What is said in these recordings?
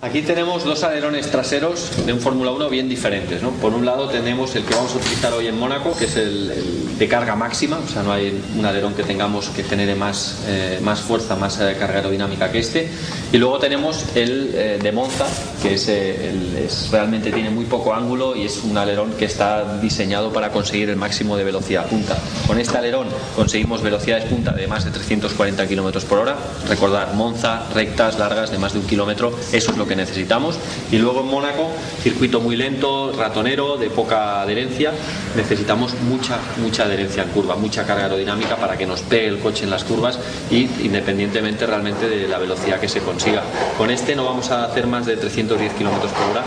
Aquí tenemos dos alerones traseros de un Fórmula 1 bien diferentes, ¿no? Por un lado tenemos el que vamos a utilizar hoy en Mónaco, que es el de carga máxima, o sea, no hay un alerón que tengamos que genere más fuerza, más carga aerodinámica que este. Y luego tenemos el de Monza, que realmente tiene muy poco ángulo y es un alerón que está diseñado para conseguir el máximo de velocidad punta. Con este alerón conseguimos velocidades punta de más de 340 km por hora. Recordar, Monza, rectas largas de más de 1 kilómetro, eso es lo que necesitamos. Y luego en Mónaco, circuito muy lento, ratonero, de poca adherencia, necesitamos mucha adherencia en curva, mucha carga aerodinámica para que nos pegue el coche en las curvas y independientemente realmente de la velocidad que se consiga. Con este no vamos a hacer más de 310 km por hora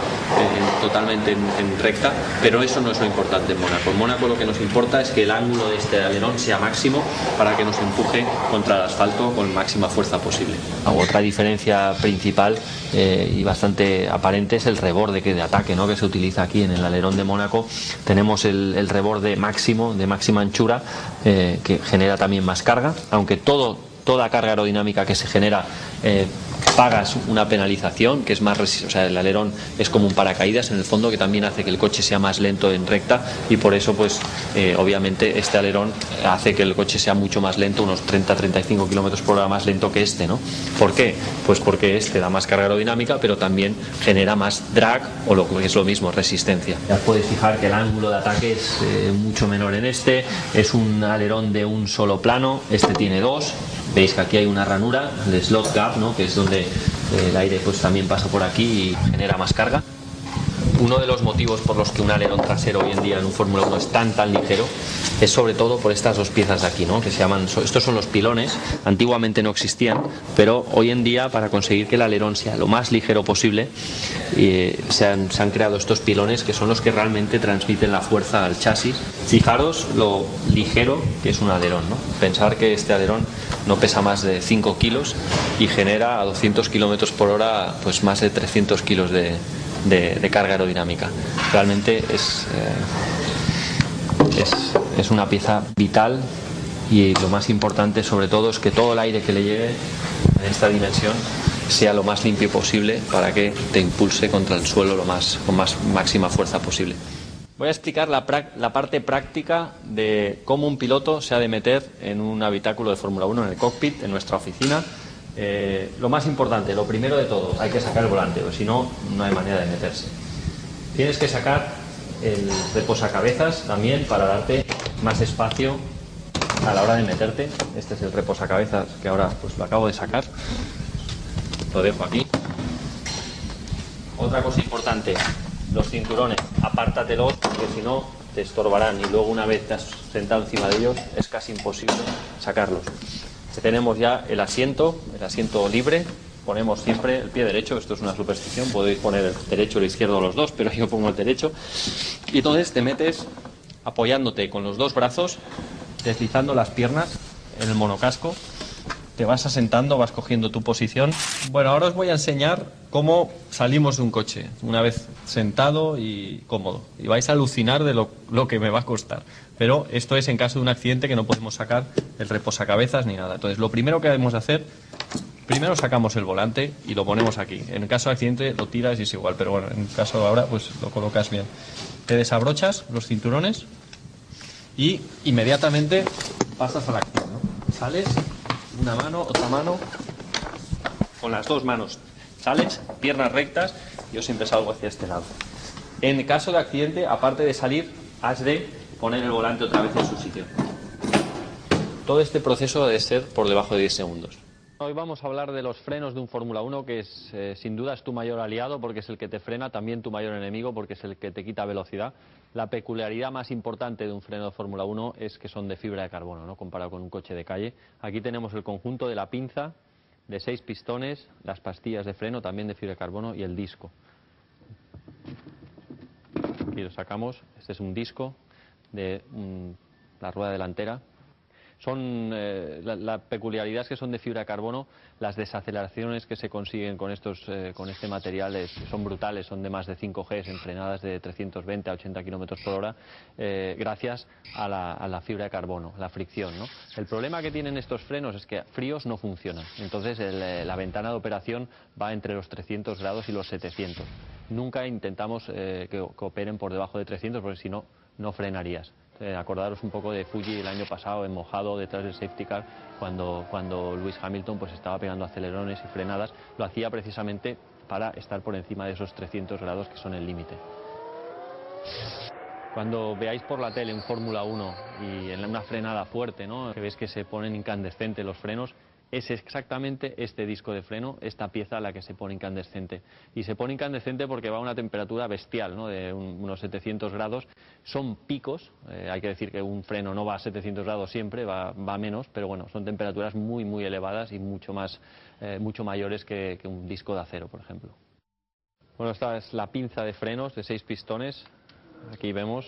totalmente en recta, pero eso no es lo importante en Mónaco. En Mónaco lo que nos importa es que el ángulo de este alerón sea máximo para que nos empuje contra el asfalto con máxima fuerza posible. Otra diferencia principal y bastante aparente es el reborde de ataque, ¿no?, que se utiliza aquí en el alerón de Mónaco. Tenemos el reborde máximo, de máxima anchura, que genera también más carga, aunque toda carga aerodinámica que se genera pagas una penalización, que es más resistente. O sea, el alerón es como un paracaídas en el fondo, que también hace que el coche sea más lento en recta, y por eso pues obviamente este alerón hace que el coche sea mucho más lento, unos 30-35 km por hora más lento que este, ¿no? ¿Por qué? Pues porque este da más carga aerodinámica, pero también genera más drag, o lo que es lo mismo, resistencia. Ya puedes fijar que el ángulo de ataque es mucho menor en este. Es un alerón de un solo plano, este tiene dos. Veis que aquí hay una ranura, el slot gap, ¿no?, que es donde el aire pues también pasa por aquí y genera más carga. Uno de los motivos por los que un alerón trasero hoy en día en un Fórmula 1 es tan ligero es sobre todo por estas dos piezas de aquí, ¿no?, que se llaman, estos son los pilones. Antiguamente no existían, pero hoy en día, para conseguir que el alerón sea lo más ligero posible, se han creado estos pilones, que son los que realmente transmiten la fuerza al chasis. Fijaros lo ligero que es un alerón, ¿no? Pensar que este alerón no pesa más de 5 kilos y genera a 200 km por hora pues más de 300 kilos de carga aerodinámica. Realmente es una pieza vital, y lo más importante sobre todo es que todo el aire que le llegue en esta dimensión sea lo más limpio posible para que te impulse contra el suelo con máxima fuerza posible. Voy a explicar la parte práctica de cómo un piloto se ha de meter en un habitáculo de Fórmula 1, en el cockpit, en nuestra oficina. Lo más importante, lo primero de todo, hay que sacar el volante, o si no, no hay manera de meterse. Tienes que sacar el reposacabezas también para darte más espacio a la hora de meterte. Este es el reposacabezas que ahora pues lo acabo de sacar, lo dejo aquí. Otra cosa importante, los cinturones, apártatelos porque si no te estorbarán, y luego una vez te has sentado encima de ellos es casi imposible sacarlos. Tenemos ya el asiento libre. Ponemos siempre el pie derecho, esto es una superstición, podéis poner el derecho o el izquierdo, los dos, pero yo pongo el derecho. Y entonces te metes apoyándote con los dos brazos, deslizando las piernas en el monocasco, te vas asentando, vas cogiendo tu posición. Bueno, ahora os voy a enseñar cómo salimos de un coche, una vez sentado y cómodo. Y vais a alucinar de lo que me va a costar. Pero esto es en caso de un accidente, que no podemos sacar el reposacabezas ni nada. Entonces, lo primero que debemos hacer, primero sacamos el volante y lo ponemos aquí. En el caso de accidente lo tiras y es igual, pero bueno, en el caso de ahora pues lo colocas bien. Te desabrochas los cinturones y inmediatamente pasas a la acción, ¿no? Sales, una mano, otra mano, con las dos manos sales, piernas rectas. Yo siempre salgo hacia este lado. En caso de accidente, aparte de salir, has de poner el volante otra vez en su sitio. Todo este proceso debe ser por debajo de 10 segundos. Hoy vamos a hablar de los frenos de un Fórmula 1, que es, sin duda es tu mayor aliado porque es el que te frena, también tu mayor enemigo porque es el que te quita velocidad. La peculiaridad más importante de un freno de Fórmula 1 es que son de fibra de carbono, ¿no?, comparado con un coche de calle. Aquí tenemos el conjunto de la pinza de 6 pistones, las pastillas de freno también de fibra de carbono y el disco. Aquí lo sacamos, este es un disco de la rueda delantera. La peculiaridad es que son de fibra de carbono. Las desaceleraciones que se consiguen con este material son brutales, son de más de 5 Gs en frenadas de 320 a 80 km por hora, gracias a la fibra de carbono, la fricción, ¿no? El problema que tienen estos frenos es que fríos no funcionan, entonces la ventana de operación va entre los 300 grados y los 700. Nunca intentamos que operen por debajo de 300, porque si no, no frenarías. Acordaros un poco de Fuji el año pasado, en mojado detrás del safety car, cuando Lewis Hamilton pues estaba pegando acelerones y frenadas. Lo hacía precisamente para estar por encima de esos 300 grados que son el límite. Cuando veáis por la tele un Fórmula 1 y en una frenada fuerte, ¿no?, que veis que se ponen incandescentes los frenos, es exactamente este disco de freno, esta pieza la que se pone incandescente. Y se pone incandescente porque va a una temperatura bestial, ¿no?, de unos 700 grados. Son picos, hay que decir que un freno no va a 700 grados siempre, va a menos, pero bueno, son temperaturas muy muy elevadas y mucho mayores que un disco de acero, por ejemplo. Bueno, esta es la pinza de frenos de 6 pistones. Aquí vemos,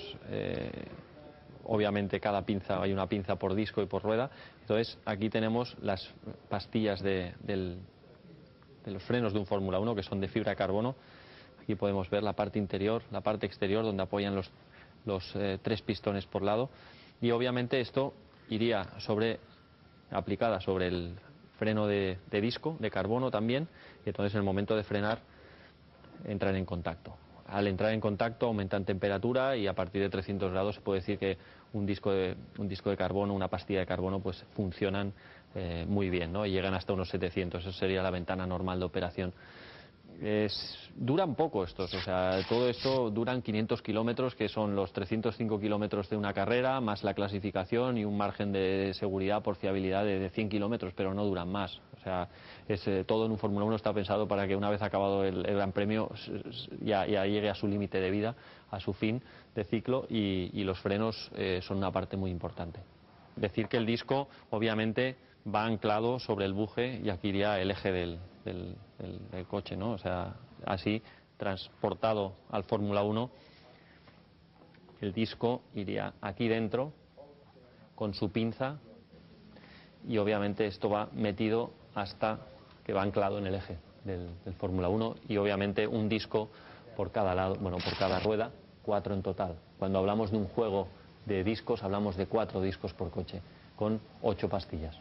obviamente cada pinza, hay una pinza por disco y por rueda. Entonces aquí tenemos las pastillas de los frenos de un Fórmula 1, que son de fibra de carbono. Aquí podemos ver la parte interior, la parte exterior, donde apoyan los 3 pistones por lado. Y obviamente esto iría aplicada sobre el freno de disco, de carbono también, y entonces en el momento de frenar entran en contacto. Al entrar en contacto aumentan temperatura y a partir de 300 grados se puede decir que un disco de carbono, una pastilla de carbono, pues funcionan muy bien, ¿no?, y llegan hasta unos 700. Esa sería la ventana normal de operación. Duran poco estos, o sea, todo esto duran 500 kilómetros, que son los 305 kilómetros de una carrera, más la clasificación y un margen de seguridad por fiabilidad de 100 kilómetros, pero no duran más. O sea, todo en un Fórmula 1 está pensado para que una vez acabado el Gran Premio ya llegue a su límite de vida, a su fin de ciclo, y los frenos son una parte muy importante. Decir que el disco obviamente va anclado sobre el buje y aquí iría el eje del coche, ¿no? O sea, así transportado al Fórmula 1, el disco iría aquí dentro con su pinza y obviamente esto va metido hasta que va anclado en el eje del Fórmula 1, y obviamente un disco por cada lado, bueno, por cada rueda, 4 en total. Cuando hablamos de un juego de discos hablamos de 4 discos por coche con 8 pastillas.